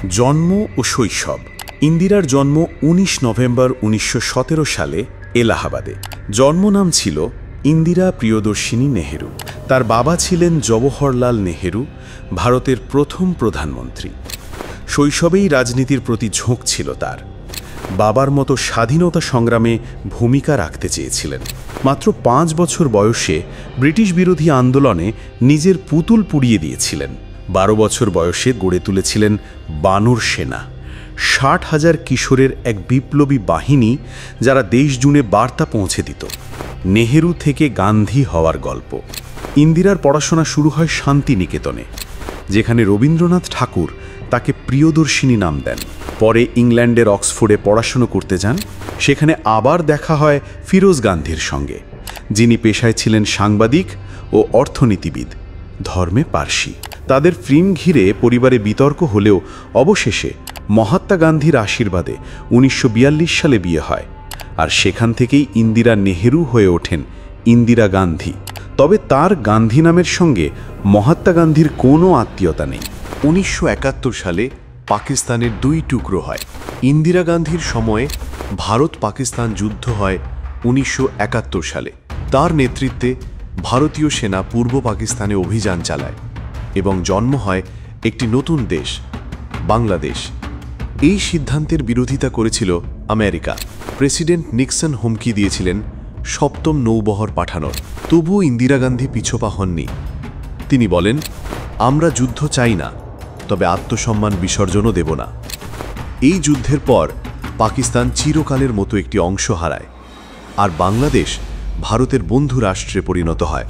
জন্ম ও শৈশব। ইন্দিরার জন্ম ১৯ নভেম্বর ১৯১৭ সালে এলাহাবাদে। জন্মনাম ছিল ইন্দিরা প্রিয়দর্শিনী নেহেরু। তার বাবা ছিলেন জওহরলাল নেহেরু, ভারতের প্রথম প্রধানমন্ত্রী। শৈশবেই রাজনীতির প্রতি ঝোঁক ছিল তার। বাবার মতো স্বাধীনতা সংগ্রামে ভূমিকা রাখতে চেয়েছিলেন। মাত্র ৫ বছর বয়সে ব্রিটিশ বিরোধী আন্দোলনে নিজের পুতুল পুড়িয়ে দিয়েছিলেন। ১২ বছর বয়সে গড়ে তুলেছিলেন বানর সেনা, ৬০,০০০ কিশোরের এক বিপ্লবী বাহিনী, যারা দেশ জুড়ে বার্তা পৌঁছে দিত। নেহেরু থেকে গান্ধী হওয়ার গল্প। ইন্দিরার পড়াশোনা শুরু হয় শান্তিনিকেতনে, যেখানে রবীন্দ্রনাথ ঠাকুর তাকে প্রিয়দর্শিনী নাম দেন। পরে ইংল্যান্ডের অক্সফোর্ডে পড়াশুনো করতে যান। সেখানে আবার দেখা হয় ফিরোজ গান্ধীর সঙ্গে, যিনি পেশায় ছিলেন সাংবাদিক ও অর্থনীতিবিদ, ধর্মে পারসি। তাদের ফিল্ম ঘিরে পরিবারে বিতর্ক হলেও অবশেষে মহাত্মা গান্ধীর আশীর্বাদে ১৯৪২ সালে বিয়ে হয়, আর সেখান থেকেই ইন্দিরা নেহেরু হয়ে ওঠেন ইন্দিরা গান্ধী। তবে তার গান্ধী নামের সঙ্গে মহাত্মা গান্ধীর কোনো আত্মীয়তা নেই। ১৯৭১ সালে পাকিস্তানের ২ টুকরো হয়। ইন্দিরা গান্ধীর সময়ে ভারত পাকিস্তান যুদ্ধ হয় ১৯৭১ সালে। তার নেতৃত্বে ভারতীয় সেনা পূর্ব পাকিস্তানে অভিযান চালায় এবং জন্ম হয় একটি নতুন দেশ, বাংলাদেশ। এই সিদ্ধান্তের বিরোধিতা করেছিল আমেরিকা। প্রেসিডেন্ট নিক্সন হুমকি দিয়েছিলেন ৭ম নৌবহর পাঠানোর। তবুও ইন্দিরা গান্ধী পিছপা হননি। তিনি বলেন, আমরা যুদ্ধ চাই না, তবে আত্মসম্মান বিসর্জনও দেব না। এই যুদ্ধের পর পাকিস্তান চিরকালের মতো একটি অংশ হারায়, আর বাংলাদেশ ভারতের বন্ধু রাষ্ট্রে পরিণত হয়।